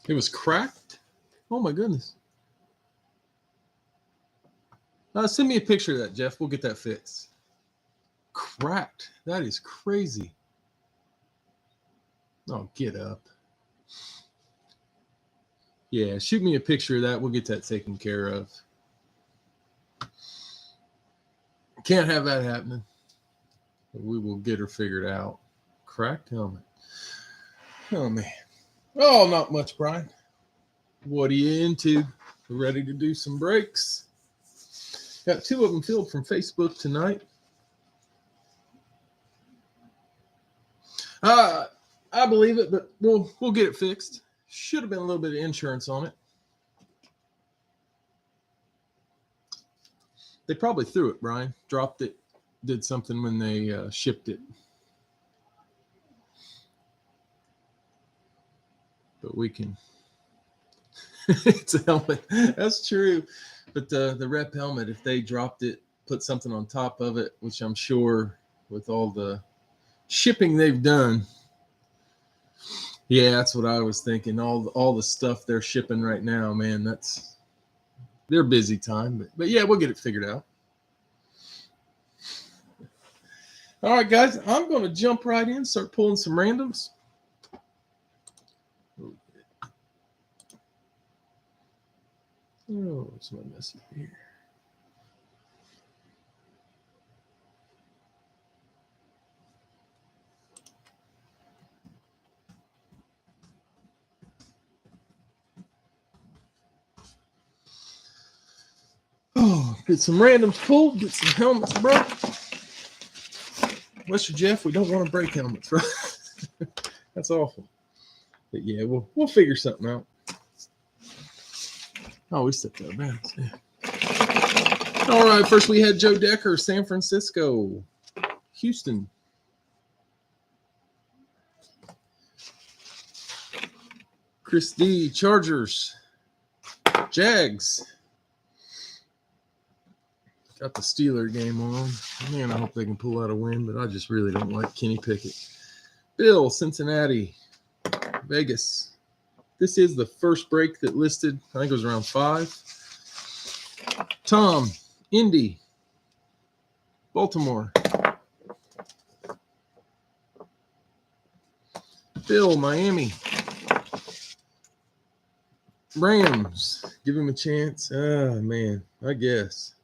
It was cracked? Oh, my goodness. Send me a picture of that, Jeff. We'll get that fixed. Cracked. That is crazy. Oh, get up. Yeah, shoot me a picture of that. We'll get that taken care of. Can't have that happening. We will get her figured out. Cracked helmet. Oh, man. Oh, not much, Brian. What are you into? Ready to do some breaks? Got two of them filled from Facebook tonight. I believe it, but we'll get it fixed. Should have been a little bit of insurance on it. They probably threw it, Brian. Dropped it. Did something when they shipped it. But we can. It's a helmet. That's true. But the rep helmet, if they dropped it, put something on top of it, which I'm sure with all the shipping they've done. Yeah, that's what I was thinking. All the stuff they're shipping right now, man, that's their busy time. But yeah, we'll get it figured out. All right, guys, I'm going to jump right in, start pulling some randoms. Oh, what's my message here? Oh, get some randoms pulled, get some helmets broke. Mr. Jeff, we don't want to break helmets, right? That's awful. But yeah, we'll figure something out. Oh, we stepped out of bounds. Yeah. All right, first we had Joe Decker, San Francisco, Houston. Chris D, Chargers, Jags. Got the Steeler game on. Man, I hope they can pull out a win, but I just really don't like Kenny Pickett. Bill, Cincinnati, Vegas. This is the first break that listed. I think it was around 5. Tom, Indy, Baltimore. Bill, Miami. Rams, give him a chance. Ah, man, I guess.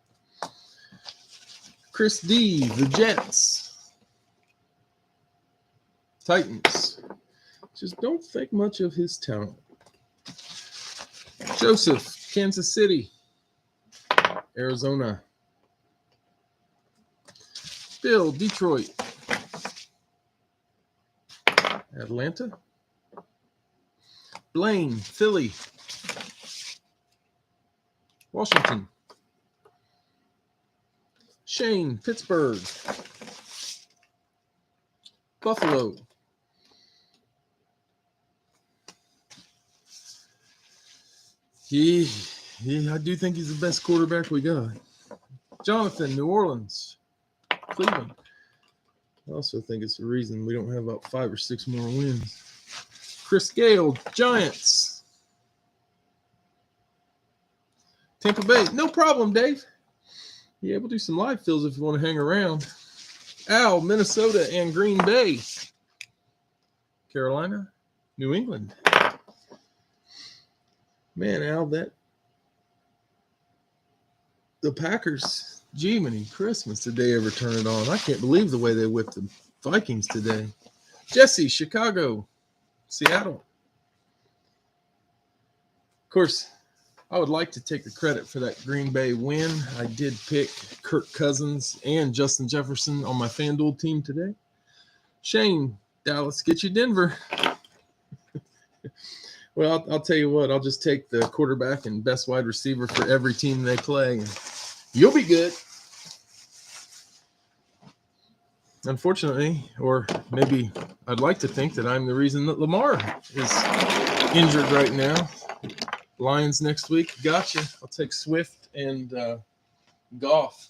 Chris D, the Jets. Titans. Just don't think much of his talent. Joseph, Kansas City. Arizona. Bill, Detroit. Atlanta. Blaine, Philly. Washington. Shane, Pittsburgh. Buffalo. I do think he's the best quarterback we got. Jonathan, New Orleans. Cleveland. I also think it's the reason we don't have about 5 or 6 more wins. Chris Gale, Giants. Tampa Bay. No problem, Dave. Yeah, we'll do some live fills if you want to hang around. Al, Minnesota and Green Bay. Carolina, New England. Man, Al, the Packers, Jiminy Christmas, did they ever turn it on? I can't believe the way they whipped the Vikings today. Jesse, Chicago, Seattle. Of course, I would like to take the credit for that Green Bay win. I did pick Kirk Cousins and Justin Jefferson on my FanDuel team today. Shane, Dallas, get you Denver. Well, I'll tell you what. I'll just take the quarterback and best wide receiver for every team they play, and you'll be good. Unfortunately, or maybe I'd like to think that I'm the reason that Lamar is injured right now. Lions next week. Gotcha. I'll take Swift and Goff.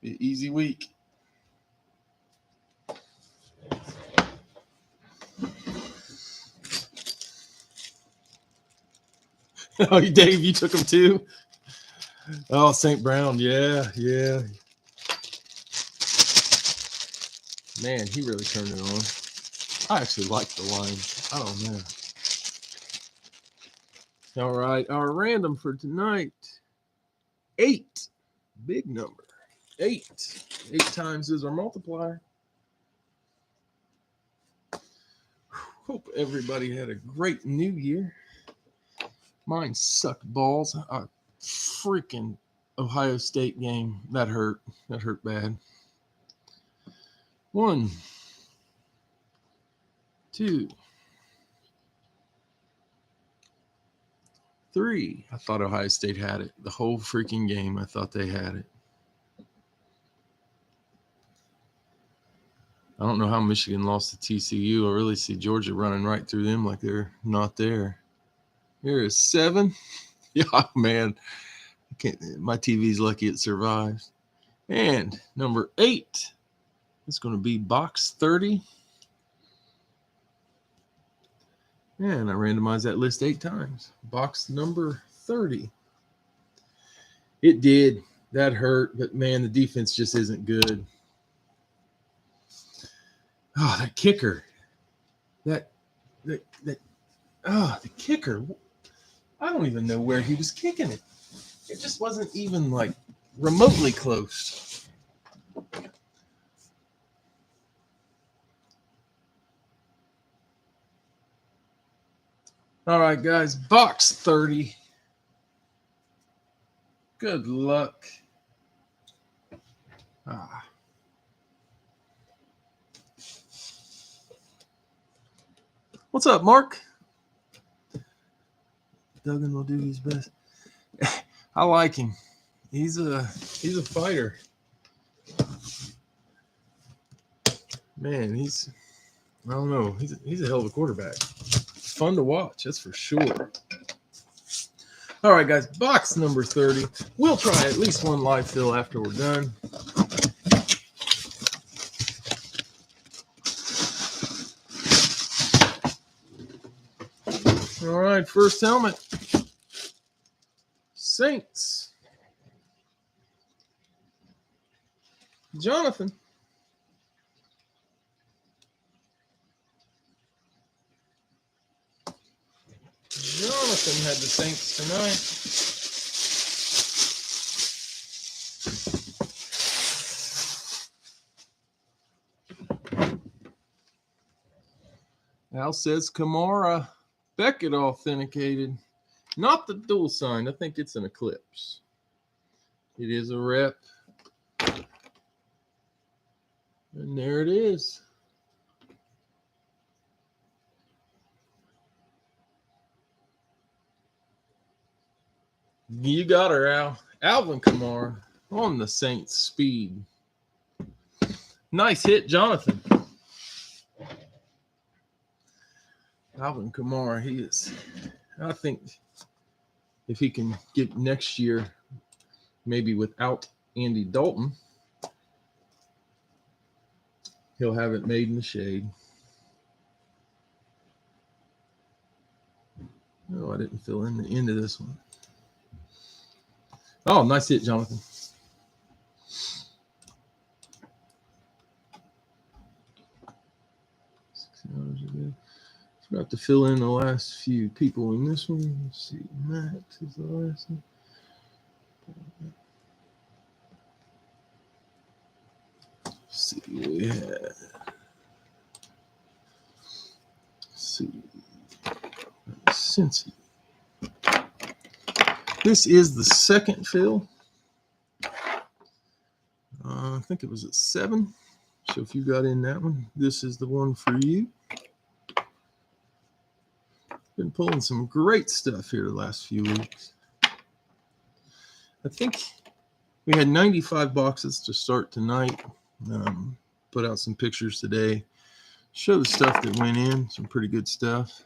Be an easy week. Oh, Dave, you took him too? Oh, St. Brown. Yeah. Man, he really turned it on. I actually like the Lions. I don't know. All right. Our random for tonight 8. Big number. 8. 8 times is our multiplier. Hope everybody had a great new year. Mine sucked balls. A freaking Ohio State game. That hurt. That hurt bad. 1, 2, 3. I thought Ohio State had it. The whole freaking game, I thought they had it. I don't know how Michigan lost to TCU. I really see Georgia running right through them like they're not there. Here is 7. Yeah, man. My TV's lucky it survives. And number 8 is going to be box 30. And I randomized that list 8 times. Box number 30. It did. That hurt. But, man, the defense just isn't good. Oh, that kicker. The kicker. I don't even know where he was kicking it. It just wasn't even like remotely close. All right, guys. Box 30. Good luck. What's up, Mark? Duggan will do his best. I like him. He's a fighter. Man, I don't know. He's a hell of a quarterback. Fun to watch, that's for sure. All right, guys, box number 30. We'll try at least one live fill after we're done. All right, first helmet. Saints. Jonathan. Jonathan had the Saints tonight. Al says Kamara. Beckett authenticated. Not the dual sign. I think it's an Eclipse. It is a rep. And there it is. You got her, Al. Alvin Kamara on the Saints speed. Nice hit, Jonathan. Alvin Kamara, he is. I think if he can get next year, maybe without Andy Dalton, he'll have it made in the shade. No, I didn't fill in the end of this one. Oh, nice hit, Jonathan. Forgot to fill in the last few people in this one. Let's see. Max is the last one. Let's see what we had. Let's see. Cincy. This is the second fill. I think it was at 7. So if you got in that one, this is the one for you. Been pulling some great stuff here the last few weeks. I think we had 95 boxes to start tonight. Put out some pictures today. Show the stuff that went in. Some pretty good stuff.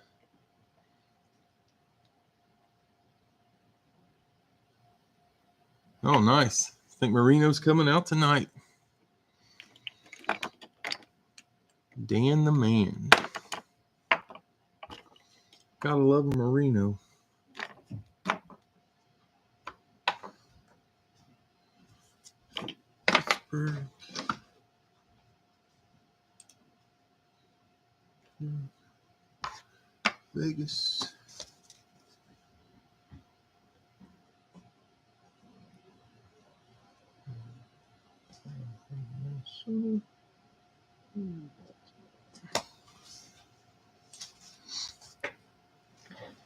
Oh, nice. I think Marino's coming out tonight. Dan the man. Gotta love a Marino. Pittsburgh. Vegas.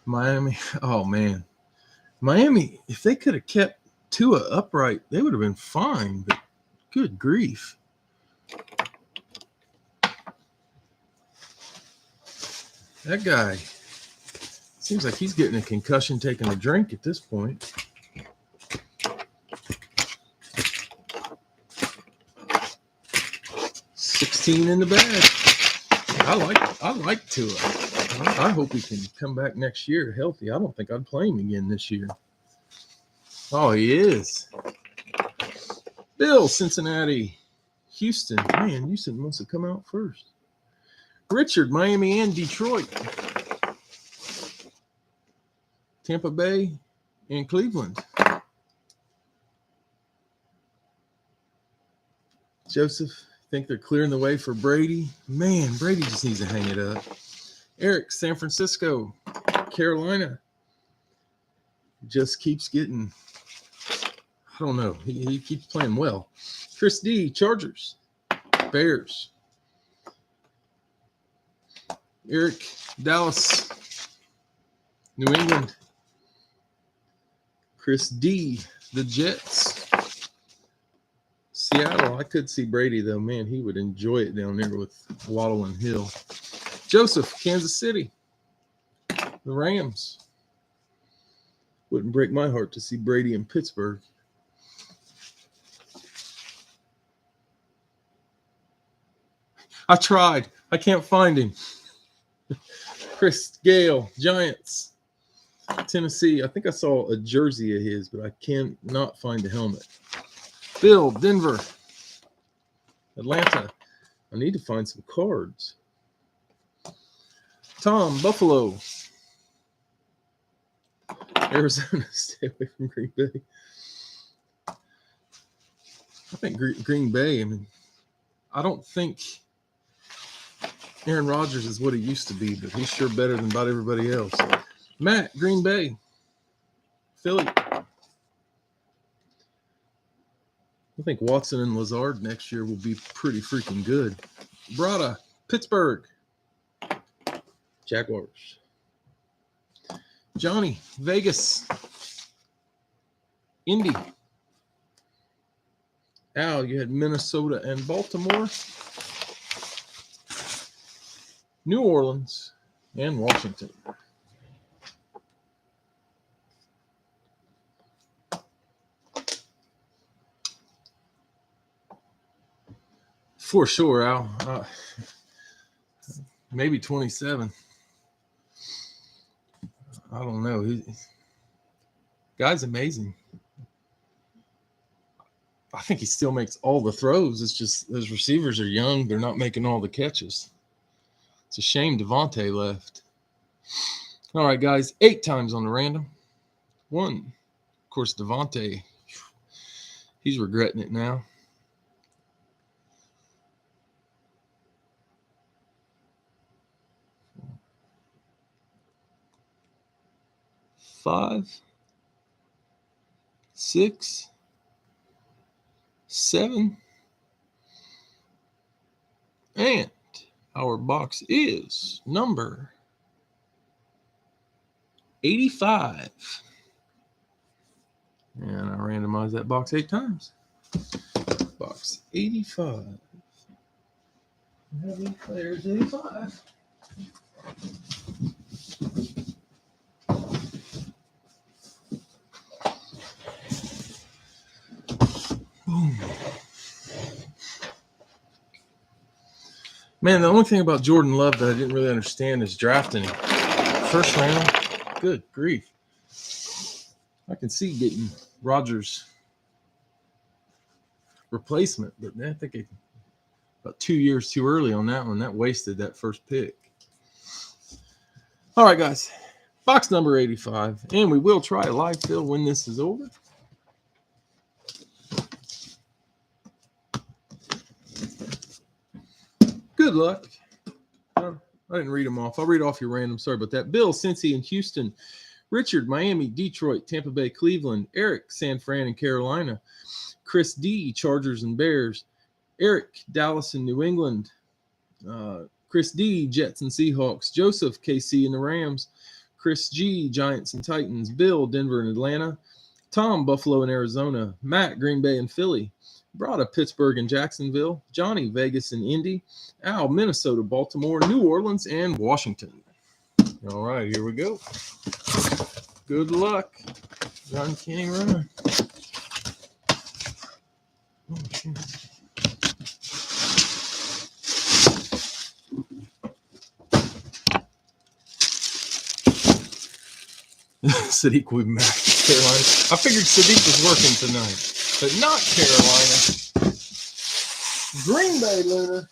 Miami. Oh man. Miami, if they could have kept Tua upright, they would have been fine, but good grief. That guy seems like he's getting a concussion taking a drink at this point. $16 in the bag. I like Tua. I hope he can come back next year healthy. I don't think I'd play him again this year. Oh, he is. Bill, Cincinnati. Houston. Man, Houston wants to come out first. Richard, Miami and Detroit. Tampa Bay and Cleveland. Joseph, think they're clearing the way for Brady. Man, Brady just needs to hang it up. Eric, San Francisco, Carolina. Just keeps getting, I don't know. He keeps playing well. Chris D, Chargers, Bears. Eric, Dallas, New England. Chris D, the Jets. Seattle, I could see Brady, though. Man, he would enjoy it down there with Waddle and Hill. Joseph, Kansas City. The Rams. Wouldn't break my heart to see Brady in Pittsburgh. I tried. I can't find him. Chris Gale, Giants. Tennessee. I think I saw a jersey of his, but I cannot find a helmet. Bill, Denver. Atlanta. I need to find some cards. Tom, Buffalo. Arizona. Stay away from Green Bay. I think Green Bay, I mean, I don't think Aaron Rodgers is what he used to be, but he's sure better than about everybody else. Matt, Green Bay. Philly. I think Watson and Lazard next year will be pretty freaking good. Brada, Pittsburgh. Jaguars. Johnny, Vegas. Indy. Al, you had Minnesota and Baltimore. New Orleans and Washington. For sure, Al. Maybe 27. I don't know. Guy's amazing. I think he still makes all the throws. It's just those receivers are young. They're not making all the catches. It's a shame Devontae left. All right, guys. 8 times on the random. 1. Of course, Devontae. He's regretting it now. 5, 6, 7, and our box is number 85. And I randomized that box 8 times. Box 85. There's 85. Boom. Man, the only thing about Jordan Love that I didn't really understand is drafting him. First round, good grief. I can see getting Rodgers' replacement, but I think about 2 years too early on that one. That wasted that first pick. All right, guys. Box number 85, and we will try a live fill when this is over. Good luck. I didn't read them off. I'll read off your random. Sorry about that. Bill, Cincy, and Houston. Richard, Miami, Detroit, Tampa Bay, Cleveland. Eric, San Fran, and Carolina. Chris D, Chargers and Bears. Eric, Dallas and New England. Chris D, Jets and Seahawks. Joseph, KC and the Rams. Chris G, Giants and Titans. Bill, Denver and Atlanta. Tom, Buffalo and Arizona. Matt, Green Bay and Philly. Brada, Pittsburgh and Jacksonville. Johnny, Vegas and Indy. Al, Minnesota, Baltimore, New Orleans, and Washington. All right, here we go. Good luck. Run, Kenny, run. Oh, shit. Sadiq will be back. Carolina. I figured Sadiq was working tonight, but not Carolina. Green Bay, Lunar.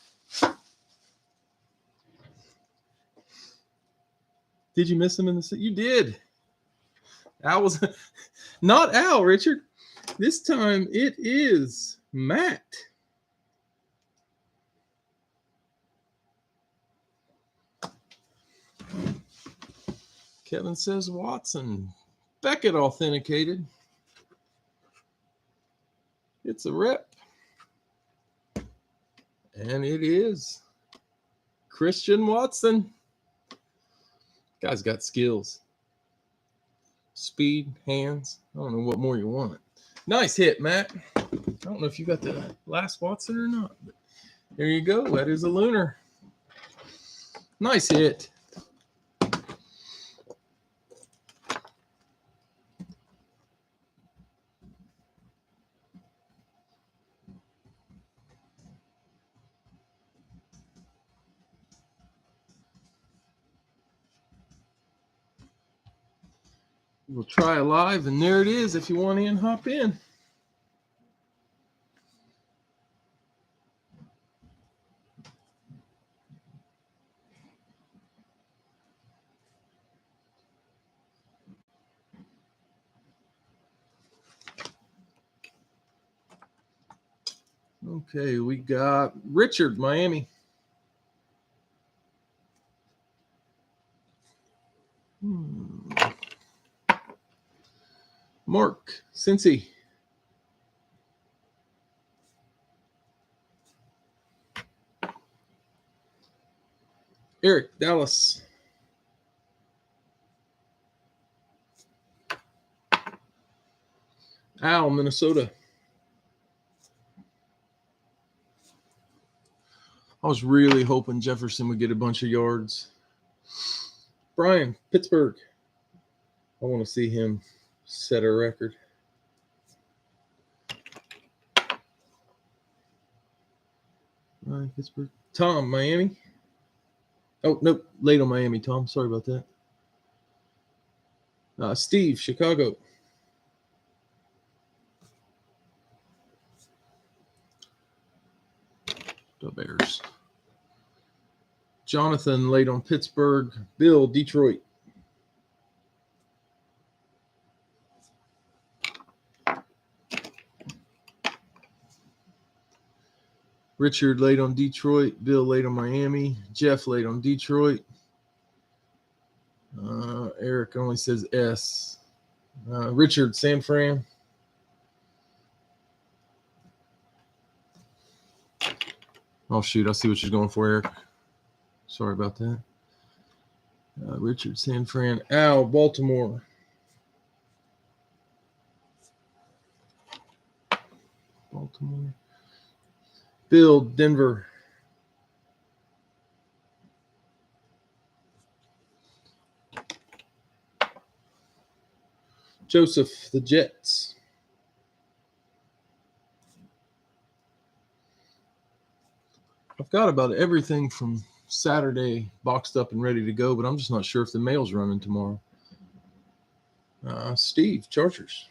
Did you miss him in the city? You did. Al was not Al, Richard. This time it is Matt. Kevin says Watson. Beckett authenticated. It's a rep. And it is Christian Watson. Guy's got skills. Speed, hands. I don't know what more you want. Nice hit, Matt. I don't know if you got the last Watson or not. But there you go. That is a Lunar. Nice hit. We'll try a live, and there it is. If you want in, hop in. Okay, we got Richard, Miami. Mark, Cincy. Eric, Dallas. Al, Minnesota. I was really hoping Jefferson would get a bunch of yards. Brian, Pittsburgh. I want to see him set a record. Brian, Pittsburgh. Tom, Miami. Oh, nope. Late on Miami, Tom. Sorry about that. Steve, Chicago. The Bears. Jonathan, late on Pittsburgh. Bill, Detroit. Richard, late on Detroit. Bill, late on Miami. Jeff, late on Detroit. Eric only says S. Richard, San Fran. Oh, shoot. I see what she's going for, Eric. Sorry about that. Richard, San Fran. Al, Baltimore. Baltimore. Bill, Denver. Joseph, the Jets. I've got about everything from Saturday boxed up and ready to go, but I'm just not sure if the mail's running tomorrow. Steve, Chargers.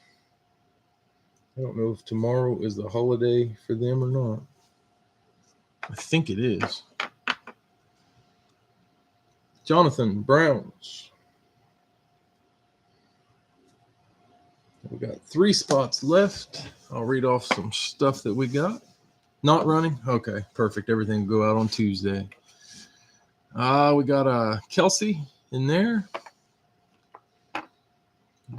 I don't know if tomorrow is the holiday for them or not. I think it is. Jonathan, Browns. We got 3 spots left. I'll read off some stuff that we got. Not running? Okay, perfect. Everything will go out on Tuesday. We got Kelsey in there.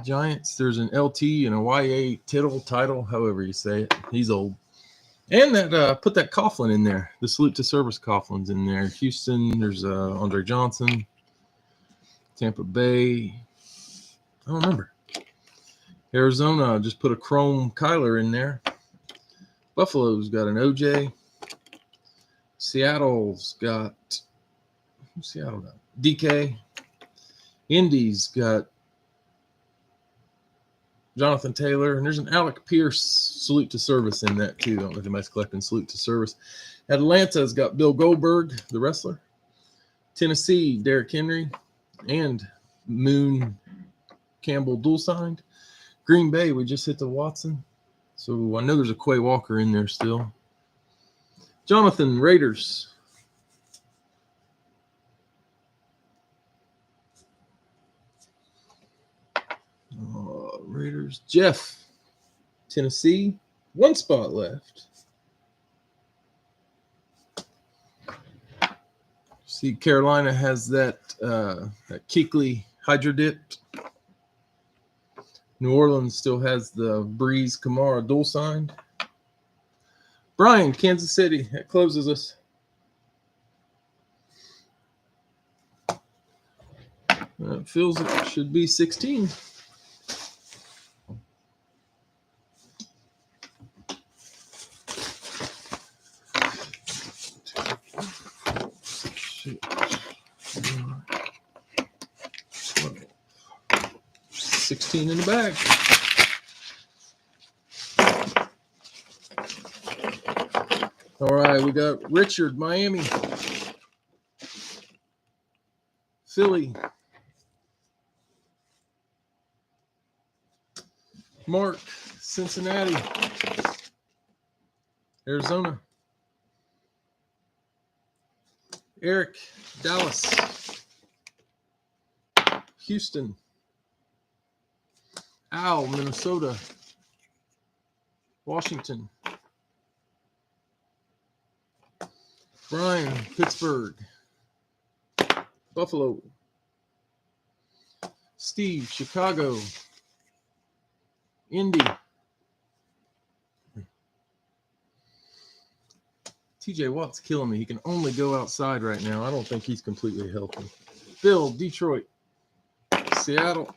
Giants. There's an LT and a YA title, however you say it. He's old. And that put that Coughlin in there. The salute to service Coughlin's in there. Houston. There's Andre Johnson. Tampa Bay. I don't remember. Arizona just put a Chrome Kyler in there. Buffalo's got an OJ. Seattle's got DK. Indy's got Jonathan Taylor, and there's an Alec Pierce salute to service in that too. I don't know if anybody's collecting salute to service. Atlanta's got Bill Goldberg, the wrestler. Tennessee, Derrick Henry, and Moon Campbell dual signed. Green Bay, we just hit the Watson. So I know there's a Quay Walker in there still. Jonathan, Raiders. Raiders. Jeff, Tennessee. One spot left. See, Carolina has that Kuechly Hydro Dipped. New Orleans still has the Breeze Kamara dual signed. Brian, Kansas City. That closes us. It feels it should be 16. $16 in the bag. All right, we got Richard, Miami. Philly. Mark, Cincinnati. Arizona. Eric, Dallas. Houston. Al, Minnesota. Washington. Brian, Pittsburgh. Buffalo. Steve, Chicago. Indy. TJ Watt's killing me. He can only go outside right now. I don't think he's completely healthy. Bill, Detroit. Seattle.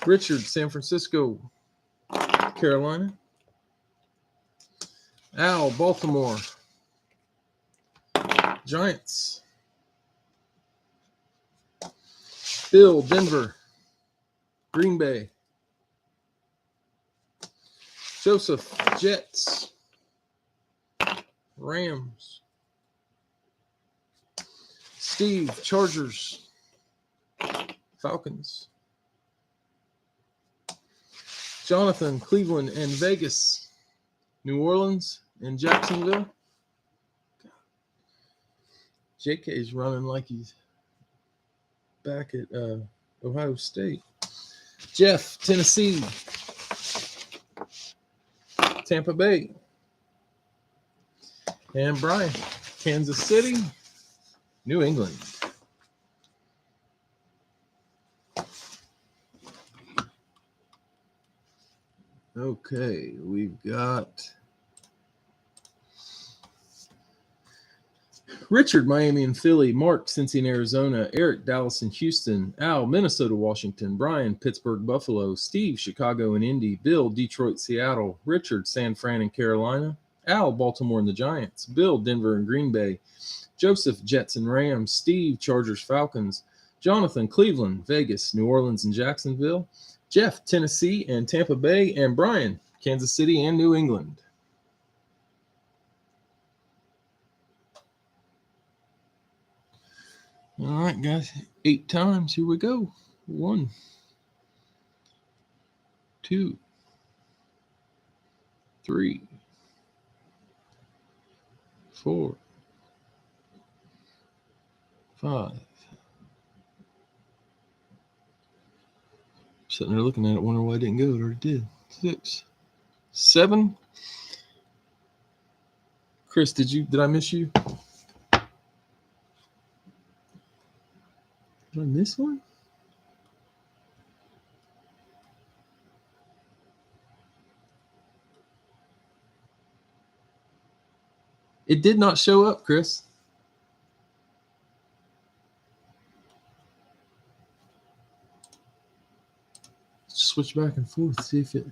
Richard, San Francisco. Carolina. Al, Baltimore. Giants. Bill, Denver. Green Bay. Joseph, Jets. Rams. Steve, Chargers. Falcons. Jonathan, Cleveland and Vegas. New Orleans and Jacksonville. JK is running like he's back at Ohio State. Jeff, Tennessee. Tampa Bay. And Brian, Kansas City, New England. Okay, we've got Richard, Miami and Philly. Mark, Cincy and Arizona. Eric, Dallas and Houston. Al, Minnesota, Washington. Brian, Pittsburgh, Buffalo. Steve, Chicago and Indy. Bill, Detroit, Seattle. Richard, San Fran and Carolina. Al, Baltimore and the Giants. Bill, Denver and Green Bay. Joseph, Jets and Rams. Steve, Chargers, Falcons. Jonathan, Cleveland, Vegas, New Orleans and Jacksonville. Jeff, Tennessee and Tampa Bay. And Brian, Kansas City and New England. All right, guys. 8 times. Here we go. 1, 2, 3, 4, 5. Sitting there looking at it, wondering why it didn't go. It already did. 6, 7. Chris, did I miss you? Did I miss one? It did not show up, Chris. Switch back and forth, see if it.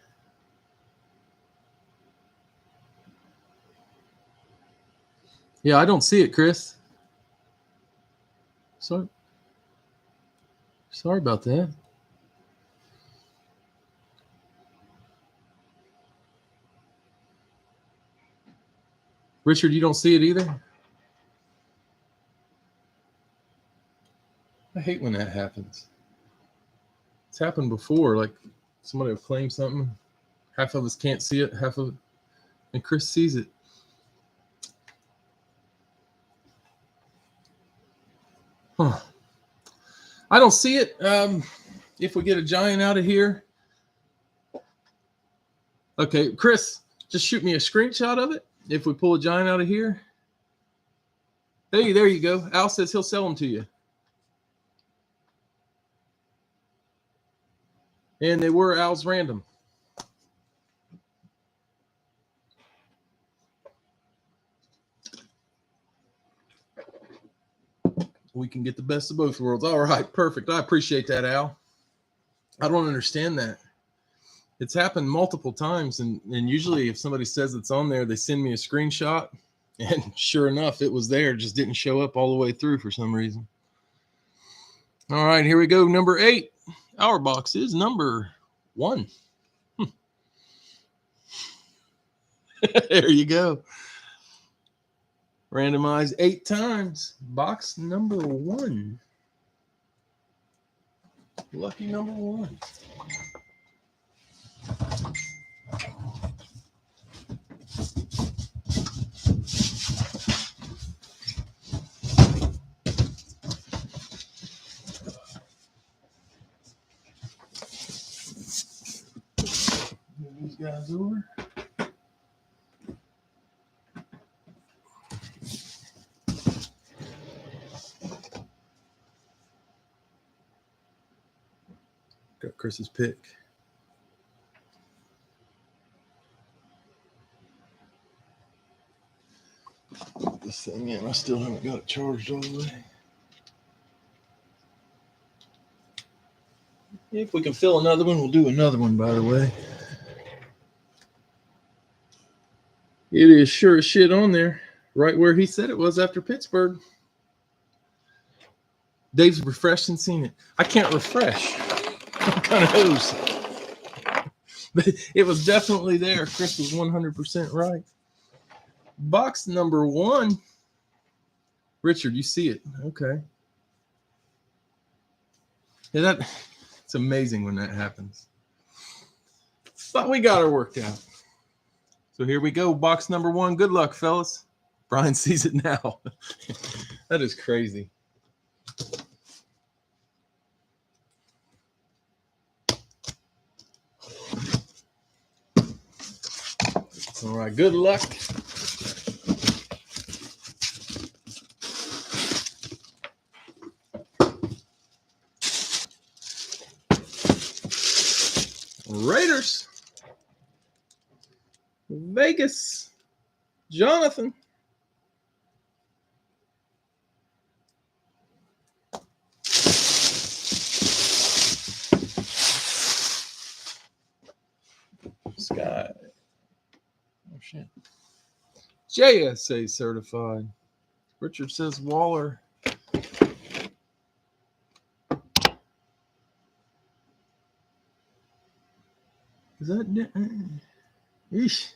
Yeah, I don't see it, Chris. Sorry about that. Richard, you don't see it either? I hate when that happens. It's happened before, like somebody will claim something, half of us can't see it, and Chris sees it. Huh. I don't see it. If we get a giant out of here. Okay, Chris, just shoot me a screenshot of it. If we pull a giant out of here. Hey, there you go. Al says he'll sell them to you. And they were Al's random. We can get the best of both worlds. All right, perfect. I appreciate that, Al. I don't understand that. It's happened multiple times, and usually if somebody says it's on there, they send me a screenshot, and sure enough, it was there. It just didn't show up all the way through for some reason. All right, here we go. Number 8. Our box is number 1. There you go. Randomized 8 times. Box number 1. Lucky number 1. Move these guys over. Got Chris's pick. Put this thing in. I still haven't got it charged all the way. If we can fill another one, we'll do another one, by the way. It is sure as shit on there. Right where he said it was after Pittsburgh. Dave's refreshed and seen it. I can't refresh. I'm kind of hosed. But it was definitely there. Chris was 100% right. Box number 1. Richard, you see it. Okay. Yeah, it's amazing when that happens. But we got her worked out. So here we go. Box number 1. Good luck, fellas. Brian sees it now. That is crazy. All right, good luck. Raiders. Vegas. Jonathan. Sky. Oh, shit. JSA certified. Richard says Waller. Is that... Eesh.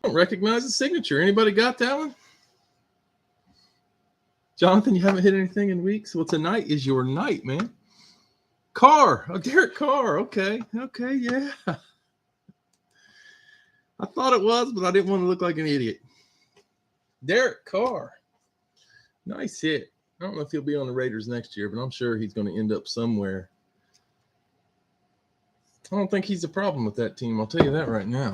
I don't recognize the signature. Anybody got that one? Jonathan, you haven't hit anything in weeks? Well, tonight is your night, man. Carr. Oh, Derek Carr. Okay, yeah. I thought it was, but I didn't want to look like an idiot. Derek Carr. Nice hit. I don't know if he'll be on the Raiders next year, but I'm sure he's going to end up somewhere. I don't think he's a problem with that team. I'll tell you that right now.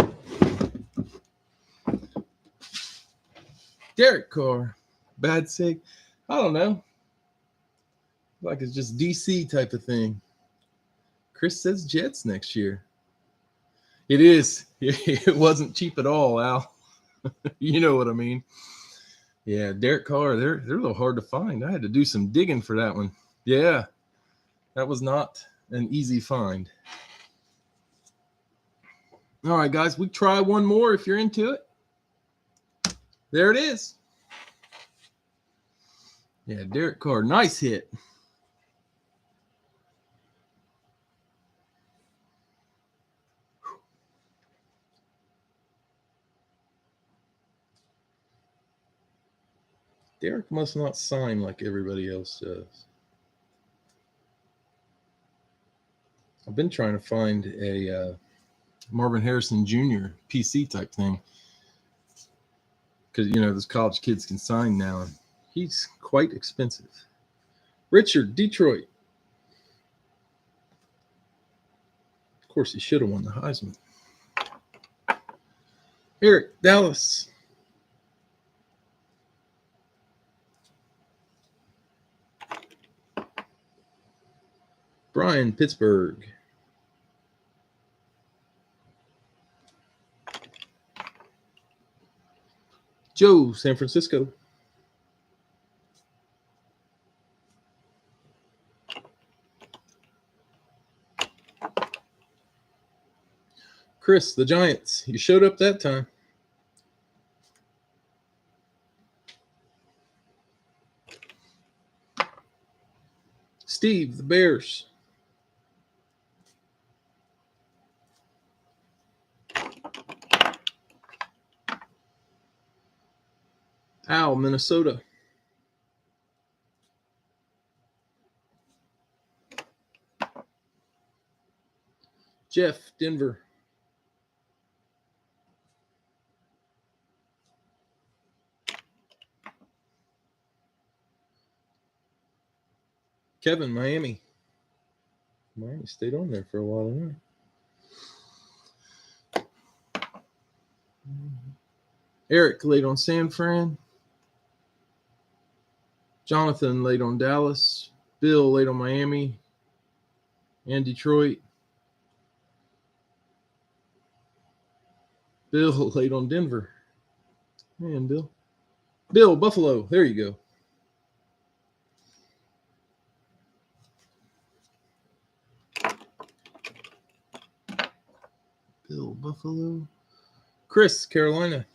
Derek Carr, bad sig. I don't know. Like it's just DC type of thing. Chris says Jets next year. It is. It wasn't cheap at all, Al. You know what I mean. Yeah, Derek Carr, they're a little hard to find. I had to do some digging for that one. Yeah, that was not an easy find. All right, guys, we try one more if you're into it. There it is. Yeah, Derek Carr, nice hit. Derek must not sign like everybody else does. I've been trying to find a Marvin Harrison Jr. PC type thing because, you know, those college kids can sign now, and he's quite expensive. Richard, Detroit. Of course, he should have won the Heisman. Eric, Dallas. Brian, Pittsburgh. Joe, San Francisco. Chris, the Giants. You showed up that time. Steve, the Bears. Al, Minnesota. Jeff, Denver. Kevin, Miami. Miami stayed on there for a while. Eric laid on San Fran. Jonathan laid on Dallas. Bill laid on Miami and Detroit. Bill laid on Denver. Man, Bill. Bill, Buffalo. There you go. Bill, Buffalo. Chris, Carolina.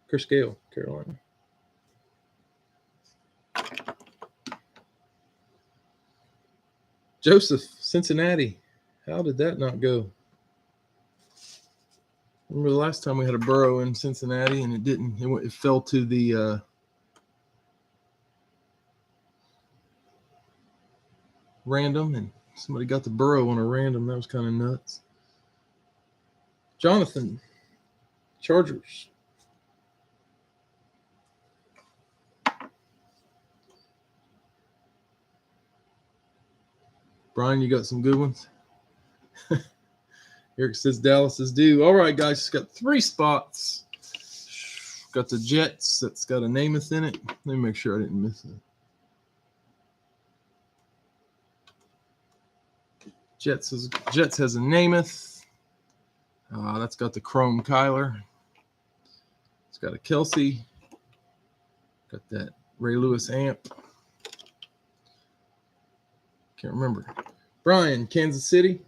Chris Gale, Carolina. Joseph, Cincinnati. How did that not go? Remember the last time we had a Burrow in Cincinnati and it didn't. It fell to the random, and somebody got the Burrow on a random. That was kind of nuts. Jonathan, Chargers. Brian, you got some good ones? Eric says Dallas is due. All right, guys, got 3 spots. Got the Jets. That's got a Namath in it. Let me make sure I didn't miss it. Jets has a Namath. That's got the Chrome Kyler. It's got a Kelsey. Got that Ray Lewis amp. Can't remember. Brian, Kansas City.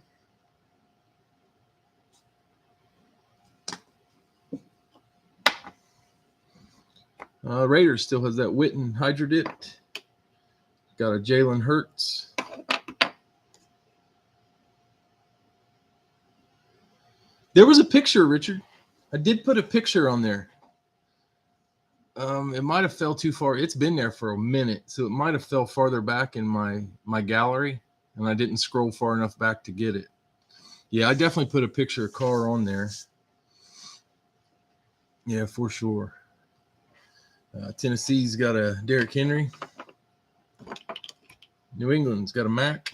Raiders still has that Witten Hydrodit. Got a Jalen Hurts. There was a picture, Richard. I did put a picture on there. It might have fell too far. It's been there for a minute, so it might have fell farther back in my gallery, and I didn't scroll far enough back to get it. Yeah, I definitely put a picture of Carr on there. Yeah, for sure. Tennessee's got a Derrick Henry. New England's got a Mac.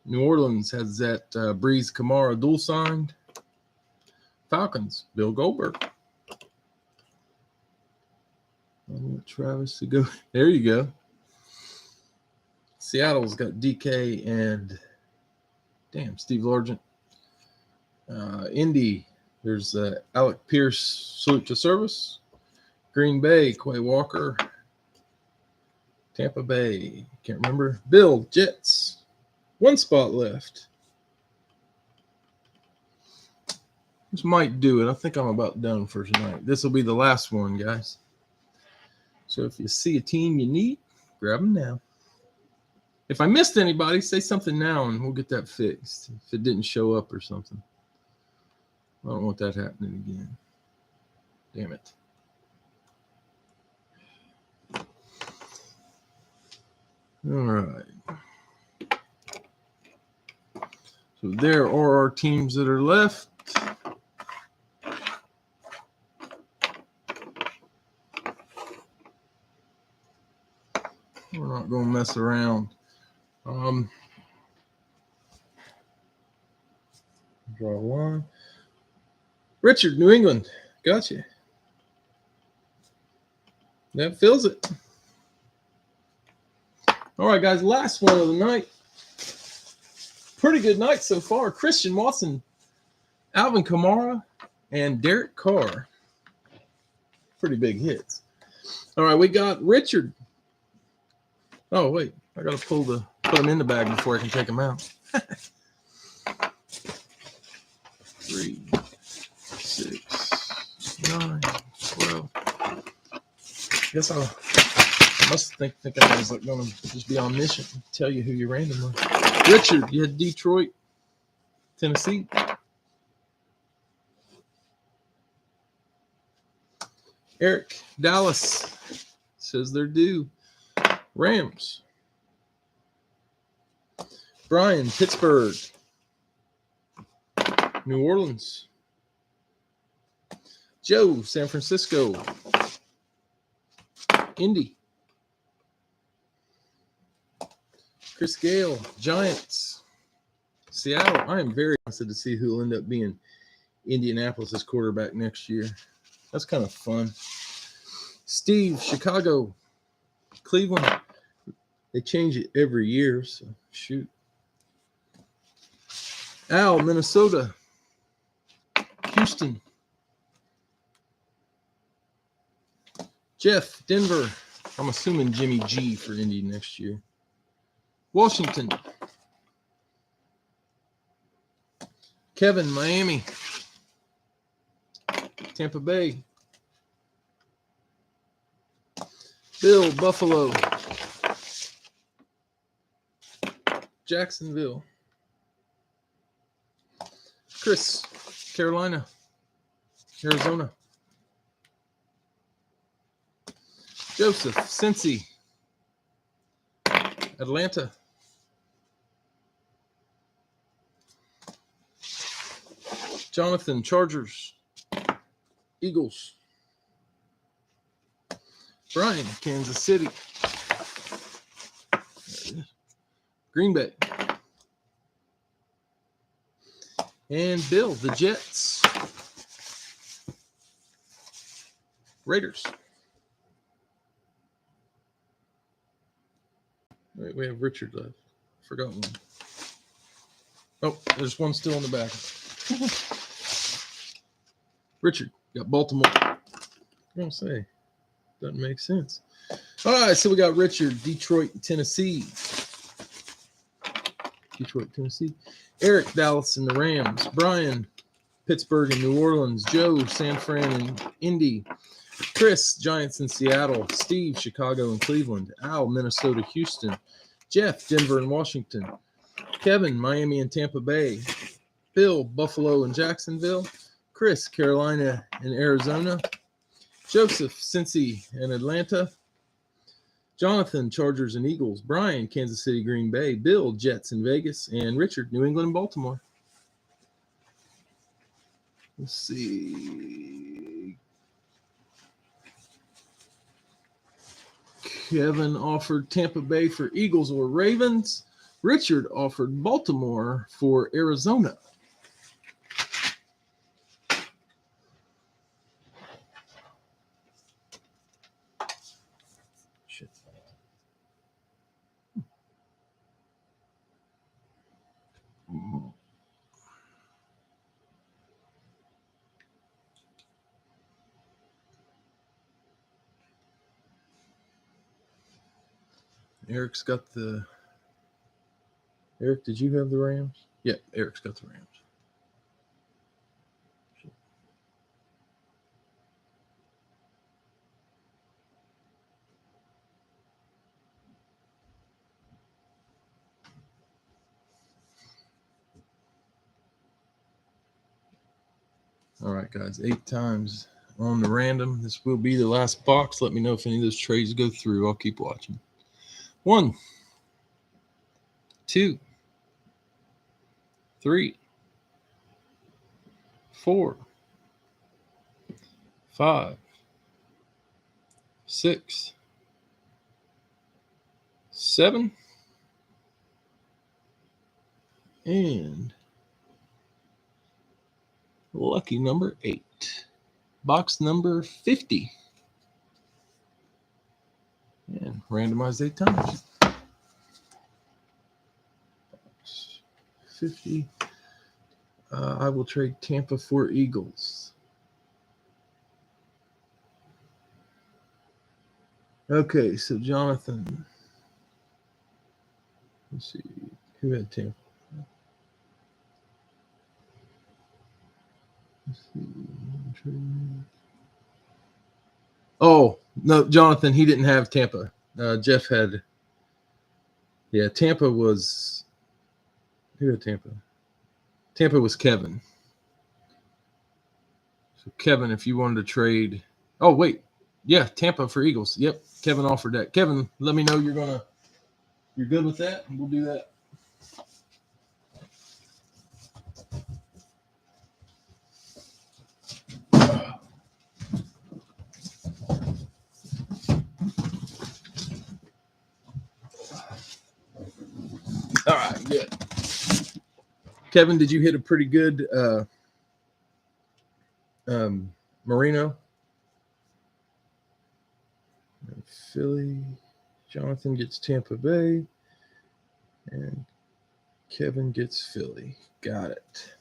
New Orleans has that Breeze Kamara dual signed. Falcons, Bill Goldberg. I want Travis to go. There you go. Seattle's got DK and Steve Largent. Indy, there's Alec Pierce, salute to service. Green Bay, Quay Walker. Tampa Bay, can't remember. Bill, Jets. One spot left. This might do it. I think I'm about done for tonight. This will be the last one, guys. So if you see a team you need, grab them now. If I missed anybody, say something now and we'll get that fixed. If it didn't show up or something. I don't want that happening again. Damn it. All right. So there are our teams that are left. We're not going to mess around. Draw a line. Richard, New England. Gotcha. That fills it. All right, guys. Last one of the night. Pretty good night so far. Christian Watson, Alvin Kamara, and Derek Carr. Pretty big hits. All right, we got Richard. Oh, wait. I got to put them in the bag before I can take them out. 3, 6, 9, 12. I guess I must think I was like going to just be omniscient and tell you who you random were. Richard, you had Detroit, Tennessee. Eric, Dallas, says they're due. Rams. Brian, Pittsburgh. New Orleans. Joe, San Francisco. Indy. Chris Gale, Giants. Seattle. I am very interested to see who will end up being Indianapolis' quarterback next year. That's kind of fun. Steve, Chicago. Cleveland. They change it every year, so shoot. Al, Minnesota. Houston. Jeff, Denver. I'm assuming Jimmy G for Indy next year. Washington. Kevin, Miami. Tampa Bay. Bill, Buffalo. Jacksonville. Chris, Carolina. Arizona. Joseph, Cincy. Atlanta. Jonathan, Chargers. Eagles. Brian, Kansas City. Green Bay. And Bill, the Jets. Raiders. Wait, we have Richard left. Forgot one. Oh, there's one still in the back. Richard, got Baltimore. I don't say. Doesn't make sense. All right, so we got Richard, Detroit, Tennessee. Detroit, Tennessee. Eric, Dallas, and the Rams. Brian, Pittsburgh and New Orleans. Joe, San Fran and Indy. Chris, Giants and Seattle. Steve, Chicago and Cleveland. Al, Minnesota, Houston. Jeff, Denver and Washington. Kevin, Miami and Tampa Bay. Bill, Buffalo and Jacksonville. Chris, Carolina and Arizona. Joseph, Cincy and Atlanta. Jonathan, Chargers and Eagles. Brian, Kansas City, Green Bay. Bill, Jets and Vegas. And Richard, New England and Baltimore. Let's see. Kevin offered Tampa Bay for Eagles or Ravens. Richard offered Baltimore for Arizona. Shit. Eric's got the. Eric, did you have the Rams? Yeah, Eric's got the Rams. All right, guys, 8 times on the random. This will be the last box. Let me know if any of those trades go through. I'll keep watching. 1, 2, 3, 4, 5, 6, 7, and lucky number 8. Box number 50. And randomized 8 times. 50. I will trade Tampa for Eagles. Okay, so Jonathan. Let's see. Who had Tampa? Let's see. Oh, no, Jonathan, he didn't have Tampa. Jeff had. Yeah, Tampa was. Who had Tampa? Tampa was Kevin. So, Kevin, if you wanted to trade. Oh, wait. Yeah, Tampa for Eagles. Yep, Kevin offered that. Kevin, let me know you're good with that. We'll do that. All right, good. Kevin, did you hit a pretty good Marino? Philly. Jonathan gets Tampa Bay. And Kevin gets Philly. Got it.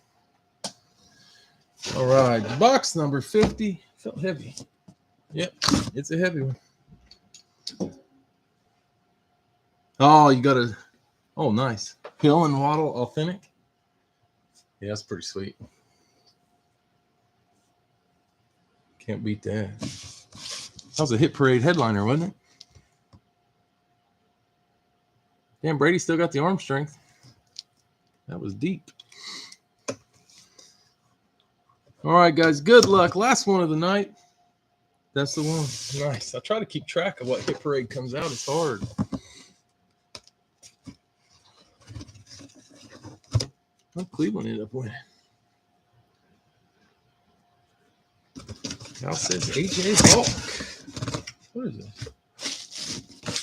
All right. Box number 50. Felt heavy. Yep. It's a heavy one. Oh, you got a. Oh, nice. Hill and Waddle authentic. Yeah, that's pretty sweet. Can't beat that. That was a Hit Parade headliner, wasn't it? Damn, Brady still got the arm strength. That was deep. All right, guys. Good luck. Last one of the night. That's the one. Nice. I try to keep track of what Hit Parade comes out. It's hard. Well, Cleveland ended up winning. Cal says AJ Hawk. What is this?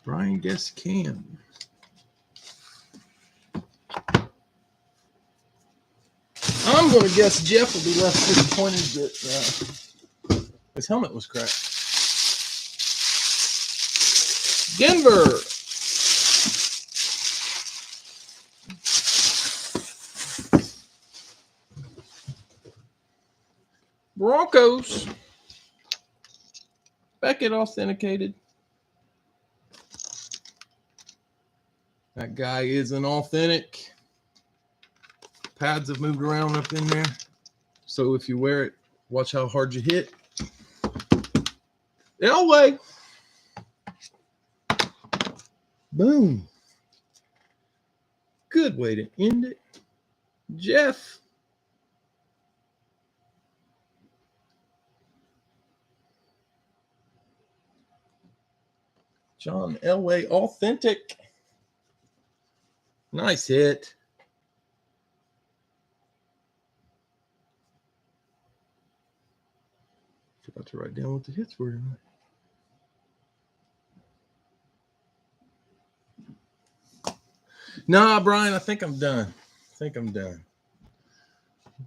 Brian Guest Cam. I'm going to guess Jeff will be less disappointed that his helmet was cracked. Denver. Broncos. Beckett authenticated. That guy is an authentic. Pads have moved around up in there. So if you wear it, watch how hard you hit. Elway. Boom. Good way to end it. Jeff. John Elway, authentic. Nice hit. Forgot to write down what the hits were tonight. Nah, Brian, I think I'm done.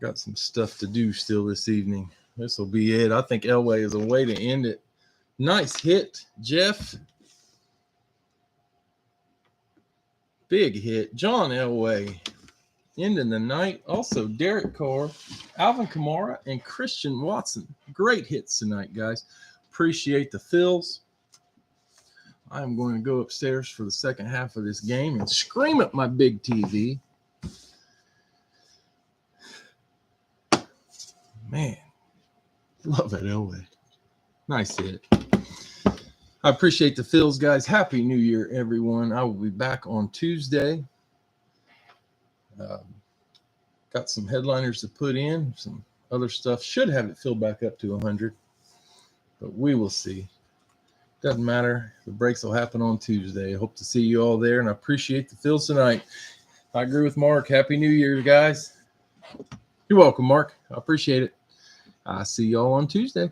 Got some stuff to do still this evening. This will be it. I think Elway is a way to end it. Nice hit, Jeff. Big hit. John Elway ending the night. Also, Derek Carr, Alvin Kamara, and Christian Watson. Great hits tonight, guys. Appreciate the fills. I'm going to go upstairs for the second half of this game and scream at my big TV. Man, love that Elway. Nice hit. I appreciate the fills, guys. Happy New Year, everyone. I will be back on Tuesday. Got some headliners to put in, some other stuff. Should have it filled back up to 100, but we will see. Doesn't matter. The breaks will happen on Tuesday. I hope to see you all there, and I appreciate the fills tonight. I agree with Mark. Happy New Year, guys. You're welcome, Mark. I appreciate it. I'll see y'all on Tuesday.